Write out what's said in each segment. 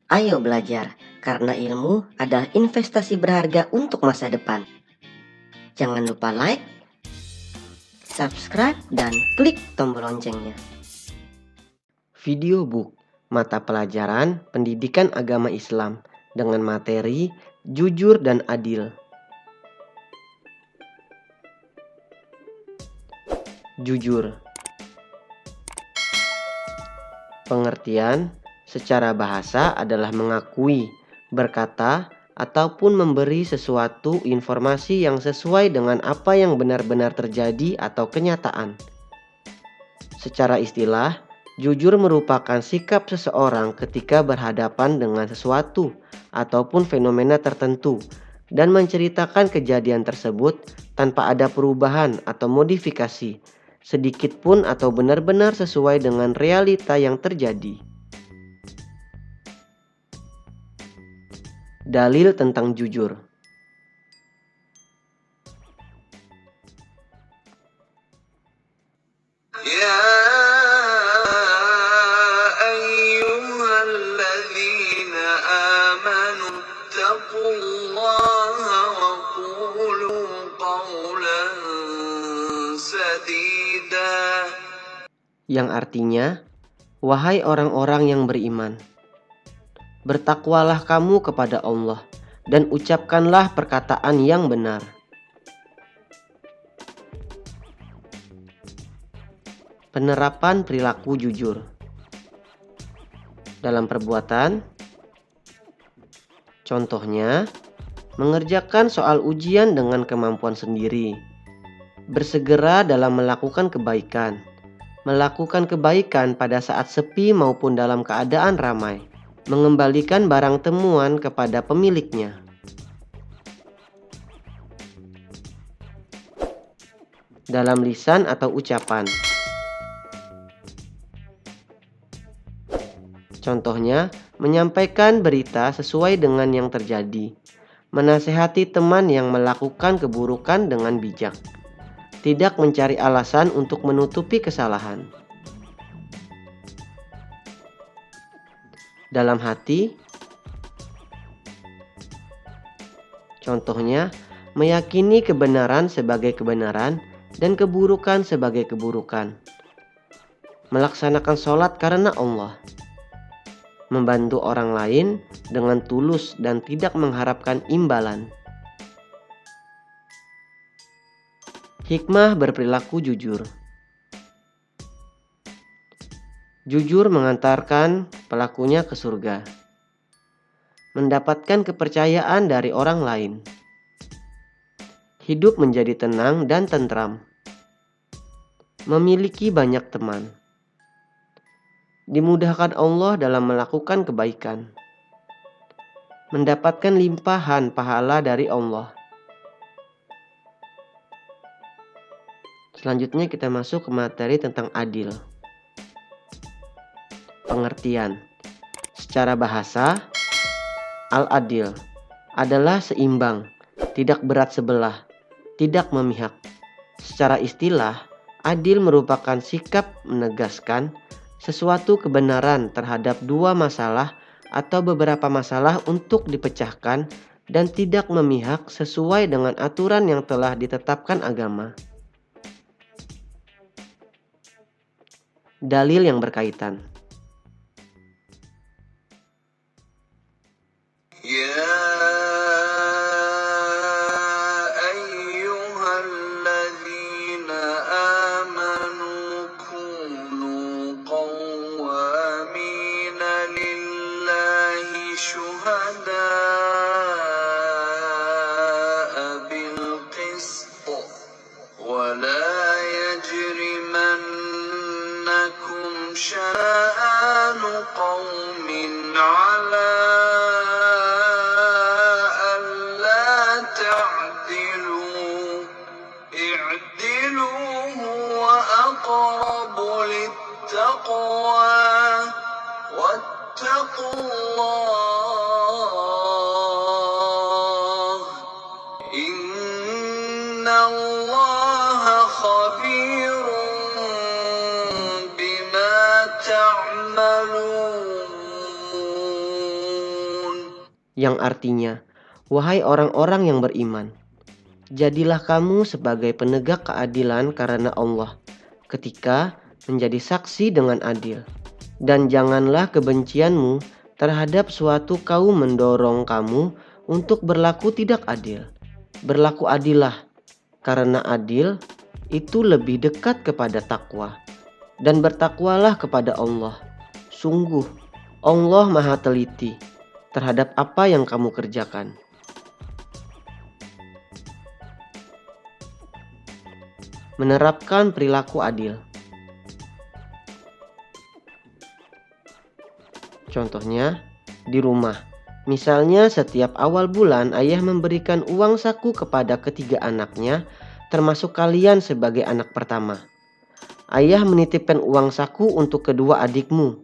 Ayo belajar, karena ilmu adalah investasi berharga untuk masa depan. Jangan lupa like, subscribe, dan klik tombol loncengnya. Video book, mata pelajaran pendidikan agama Islam dengan materi jujur dan adil. Jujur. Pengertian secara bahasa adalah mengakui, berkata, ataupun memberi sesuatu informasi yang sesuai dengan apa yang benar-benar terjadi atau kenyataan. Secara istilah, jujur merupakan sikap seseorang ketika berhadapan dengan sesuatu ataupun fenomena tertentu dan menceritakan kejadian tersebut tanpa ada perubahan atau modifikasi, sedikit pun atau benar-benar sesuai dengan realita yang terjadi. Dalil tentang jujur. يا أيها الذين آمنوا اتقوا الله وقولوا قولا سديدا. Yang artinya, wahai orang-orang yang beriman, bertakwalah kamu kepada Allah dan ucapkanlah perkataan yang benar. Penerapan perilaku jujur dalam perbuatan. Contohnya, mengerjakan soal ujian dengan kemampuan sendiri, bersegera dalam melakukan kebaikan pada saat sepi maupun dalam keadaan ramai, mengembalikan barang temuan kepada pemiliknya. Dalam lisan atau ucapan. Contohnya, menyampaikan berita sesuai dengan yang terjadi, menasehati teman yang melakukan keburukan dengan bijak, tidak mencari alasan untuk menutupi kesalahan. Dalam hati, contohnya, meyakini kebenaran sebagai kebenaran dan keburukan sebagai keburukan. Melaksanakan sholat karena Allah. Membantu orang lain dengan tulus dan tidak mengharapkan imbalan. Hikmah berperilaku jujur. Jujur mengantarkan pelakunya ke surga, mendapatkan kepercayaan dari orang lain, hidup menjadi tenang dan tentram, memiliki banyak teman, dimudahkan Allah dalam melakukan kebaikan, mendapatkan limpahan pahala dari Allah. Selanjutnya kita masuk ke materi tentang adil. Pengertian. Secara bahasa, al-adil adalah seimbang, tidak berat sebelah, tidak memihak. Secara istilah, adil merupakan sikap menegaskan sesuatu kebenaran terhadap dua masalah atau beberapa masalah untuk dipecahkan dan tidak memihak sesuai dengan aturan yang telah ditetapkan agama. Dalil yang berkaitan. يا أيها الذين آمنوا كونوا قوامين لله شهداء بالقسط ولا يجرمنكم شنآن قوم على اعدلوا هو أقرب للتقوى واتقوا الله إن الله خبير بما تعملون. yang artinya, "Wahai orang-orang yang beriman, jadilah kamu sebagai penegak keadilan karena Allah ketika menjadi saksi dengan adil. Dan janganlah kebencianmu terhadap suatu kaum mendorong kamu untuk berlaku tidak adil. Berlaku adillah, karena adil itu lebih dekat kepada takwa. Dan bertakwalah kepada Allah. Sungguh, Allah Maha Teliti terhadap apa yang kamu kerjakan." Menerapkan perilaku adil. Contohnya, di rumah. Misalnya setiap awal bulan ayah memberikan uang saku kepada ketiga anaknya, termasuk kalian sebagai anak pertama. Ayah menitipkan uang saku untuk kedua adikmu.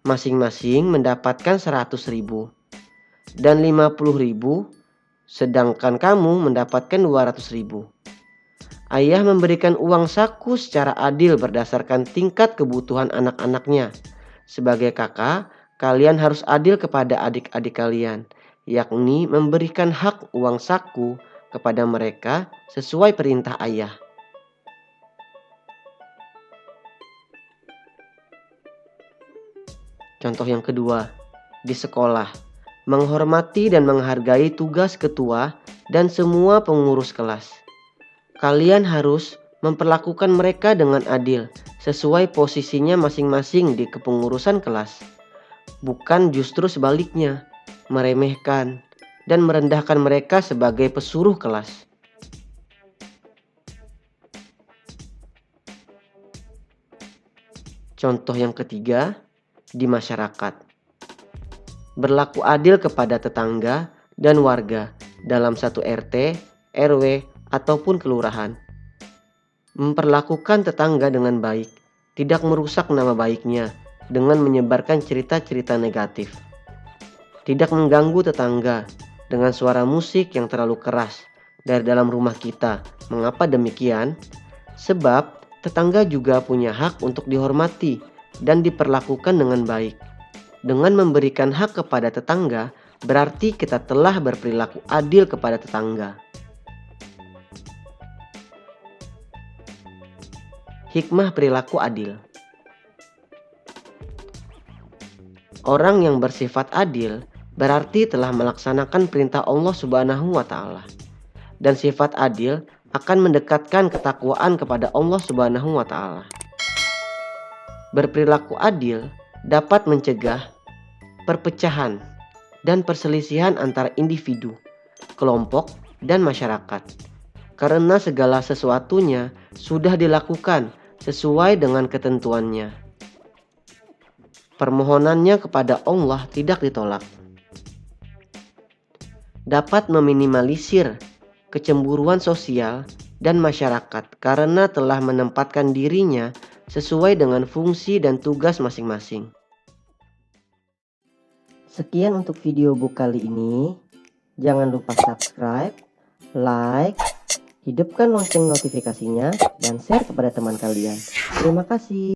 Masing-masing mendapatkan 100.000 dan 50.000, sedangkan kamu mendapatkan 200.000. Ayah memberikan uang saku secara adil berdasarkan tingkat kebutuhan anak-anaknya. Sebagai kakak, kalian harus adil kepada adik-adik kalian, yakni memberikan hak uang saku kepada mereka sesuai perintah ayah. Contoh yang kedua, di sekolah, menghormati dan menghargai tugas ketua dan semua pengurus kelas. Kalian harus memperlakukan mereka dengan adil sesuai posisinya masing-masing di kepengurusan kelas. Bukan justru sebaliknya, meremehkan dan merendahkan mereka sebagai pesuruh kelas. Contoh yang ketiga, di masyarakat. Berlaku adil kepada tetangga dan warga dalam satu RT, RW, ataupun kelurahan. Memperlakukan tetangga dengan baik, tidak merusak nama baiknya dengan menyebarkan cerita-cerita negatif. Tidak mengganggu tetangga dengan suara musik yang terlalu keras dari dalam rumah kita. Mengapa demikian? Sebab tetangga juga punya hak untuk dihormati dan diperlakukan dengan baik. Dengan memberikan hak kepada tetangga, berarti kita telah berperilaku adil kepada tetangga. Hikmah perilaku adil. Orang yang bersifat adil berarti telah melaksanakan perintah Allah Subhanahu wa Ta'ala. Dan sifat adil akan mendekatkan ketakwaan kepada Allah Subhanahu wa Ta'ala. Berperilaku adil dapat mencegah perpecahan dan perselisihan antara individu, kelompok, dan masyarakat. Karena segala sesuatunya sudah dilakukan sesuai dengan ketentuannya. Permohonannya kepada Allah tidak ditolak. Dapat meminimalisir kecemburuan sosial dan masyarakat karena telah menempatkan dirinya sesuai dengan fungsi dan tugas masing-masing. Sekian untuk video book kali ini. Jangan lupa subscribe, like, hidupkan lonceng notifikasinya, dan share kepada teman kalian. Terima kasih.